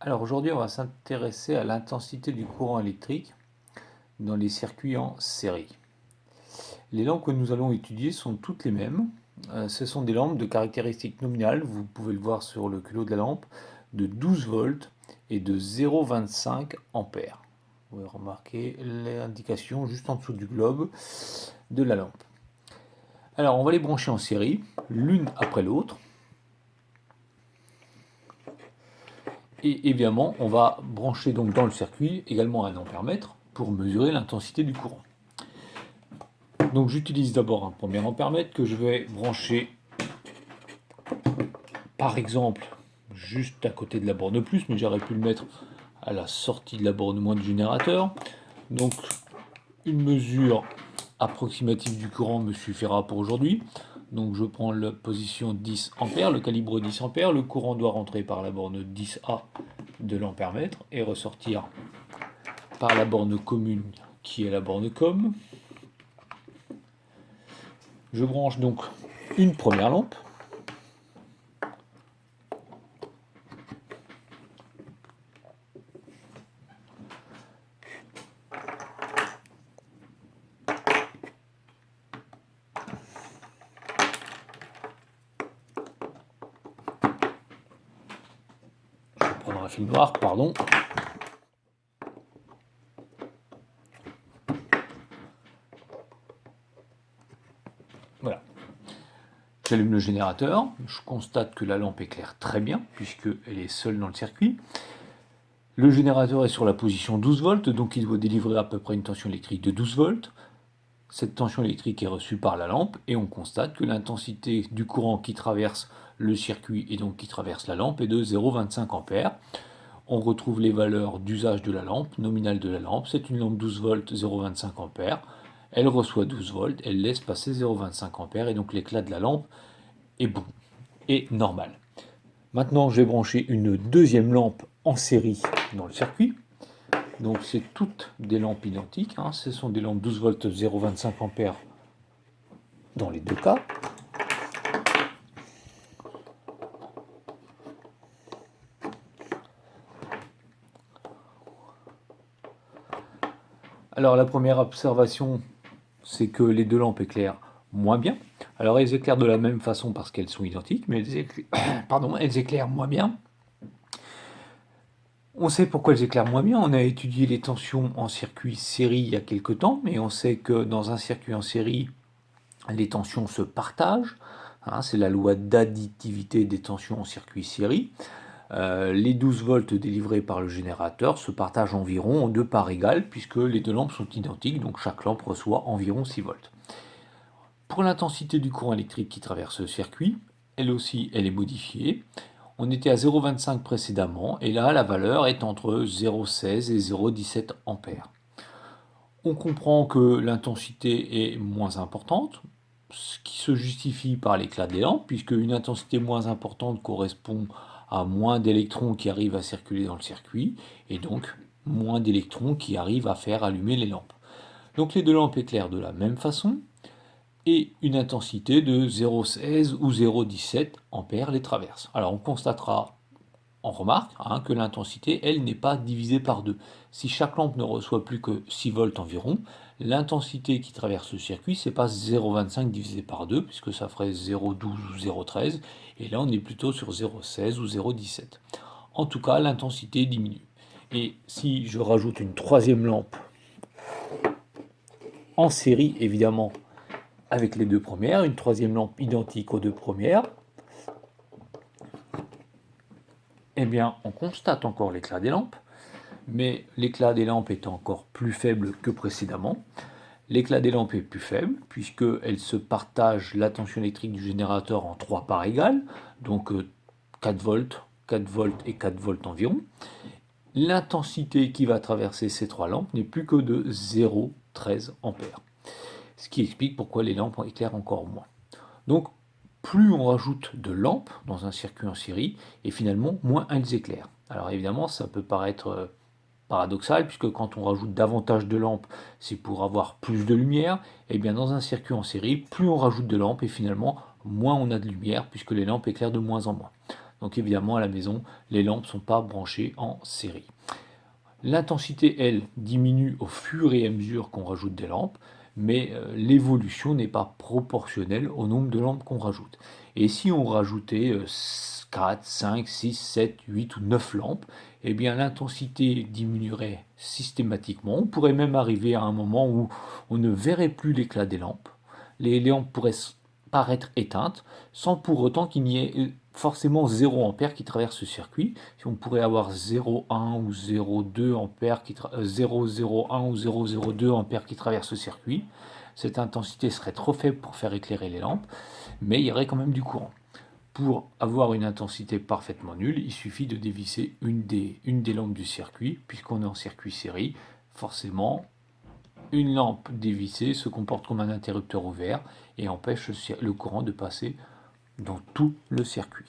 Alors aujourd'hui, on va s'intéresser à l'intensité du courant électrique dans les circuits en série. Les lampes que nous allons étudier sont toutes les mêmes. Ce sont des lampes de caractéristiques nominales, vous pouvez le voir sur le culot de la lampe, de 12 volts et de 0,25 ampères. Vous pouvez remarquer l'indication juste en dessous du globe de la lampe. Alors on va les brancher en série, l'une après l'autre. Et évidemment, on va brancher donc dans le circuit également un ampèremètre pour mesurer l'intensité du courant. Donc j'utilise d'abord un premier ampèremètre que je vais brancher par exemple juste à côté de la borne plus, mais j'aurais pu le mettre à la sortie de la borne moins du générateur. Donc une mesure approximative du courant me suffira pour aujourd'hui. Donc je prends la position 10 ampères, le calibre 10 ampères, le courant doit rentrer par la borne 10A de l'ampèremètre et ressortir par la borne commune qui est la borne COM. Je branche donc une première lampe. Je vais prendre un fil noir, pardon. Voilà. J'allume le générateur, je constate que la lampe éclaire très bien, puisqu'elle est seule dans le circuit. Le générateur est sur la position 12 volts, donc il doit délivrer à peu près une tension électrique de 12 volts. Cette tension électrique est reçue par la lampe, et on constate que l'intensité du courant qui traverse le circuit et donc qui traverse la lampe est de 0,25 ampères. On retrouve les valeurs d'usage de la lampe, nominale de la lampe, c'est une lampe 12 volts, 0,25 ampères. Elle reçoit 12 volts, elle laisse passer 0,25 ampères, et donc l'éclat de la lampe est bon et normal. Maintenant, je vais brancher une deuxième lampe en série dans le circuit. Donc c'est toutes des lampes identiques, hein. Ce sont des lampes 12 volts 0,25 ampères dans les deux cas. Alors la première observation, c'est que les deux lampes éclairent moins bien. Alors elles éclairent de la même façon parce qu'elles sont identiques, mais elles éclairent moins bien. On sait pourquoi elles éclairent moins bien. On a étudié les tensions en circuit série il y a quelque temps, mais on sait que dans un circuit en série, les tensions se partagent. Hein, c'est la loi d'additivité des tensions en circuit série. Les 12 volts délivrés par le générateur se partagent environ en deux parts égales, puisque les deux lampes sont identiques, donc chaque lampe reçoit environ 6 volts. Pour l'intensité du courant électrique qui traverse le circuit, elle aussi, elle est modifiée. On était à 0,25 précédemment, et là, la valeur est entre 0,16 et 0,17 ampères. On comprend que l'intensité est moins importante, ce qui se justifie par l'éclat des lampes, puisque une intensité moins importante correspond à moins d'électrons qui arrivent à circuler dans le circuit, et donc moins d'électrons qui arrivent à faire allumer les lampes. Donc les deux lampes éclairent de la même façon, et une intensité de 0,16 ou 0,17 ampères les traverse. Alors on constatera en remarque que l'intensité, elle, n'est pas divisée par deux. Si chaque lampe ne reçoit plus que 6 volts environ, l'intensité qui traverse le circuit, c'est pas 0,25 divisé par 2, puisque ça ferait 0,12 ou 0,13, et là on est plutôt sur 0,16 ou 0,17. En tout cas, l'intensité diminue. Et si je rajoute une troisième lampe en série, évidemment, avec les deux premières, une troisième lampe identique aux deux premières, eh bien, on constate encore l'éclat des lampes, mais l'éclat des lampes est encore plus faible que précédemment. L'éclat des lampes est plus faible, puisqu'elles se partagent la tension électrique du générateur en trois parts égales, donc 4 volts, 4 volts et 4 volts environ. L'intensité qui va traverser ces trois lampes n'est plus que de 0,13 ampères, ce qui explique pourquoi les lampes éclairent encore moins. Donc, plus on rajoute de lampes dans un circuit en série, et finalement, moins elles éclairent. Alors évidemment, ça peut paraître paradoxal, puisque quand on rajoute davantage de lampes, c'est pour avoir plus de lumière. Et bien dans un circuit en série, plus on rajoute de lampes, et finalement, moins on a de lumière, puisque les lampes éclairent de moins en moins. Donc évidemment, à la maison, les lampes ne sont pas branchées en série. L'intensité, elle, diminue au fur et à mesure qu'on rajoute des lampes, mais l'évolution n'est pas proportionnelle au nombre de lampes qu'on rajoute. Et si on rajoutait 4, 5, 6, 7, 8 ou 9 lampes, eh bien l'intensité diminuerait systématiquement. On pourrait même arriver à un moment où on ne verrait plus l'éclat des lampes. Les lampes pourraient paraître éteintes, sans pour autant qu'il n'y ait forcément 0 ampère qui traverse ce circuit. Si on pourrait avoir 0,1 ou 0,2 ampères 0,01 ou 0,02 ampères qui traverse ce circuit, cette intensité serait trop faible pour faire éclairer les lampes, mais il y aurait quand même du courant. Pour avoir une intensité parfaitement nulle, il suffit de dévisser une des lampes du circuit, puisqu'on est en circuit série. Forcément, une lampe dévissée se comporte comme un interrupteur ouvert et empêche le courant de passer dans tout le circuit.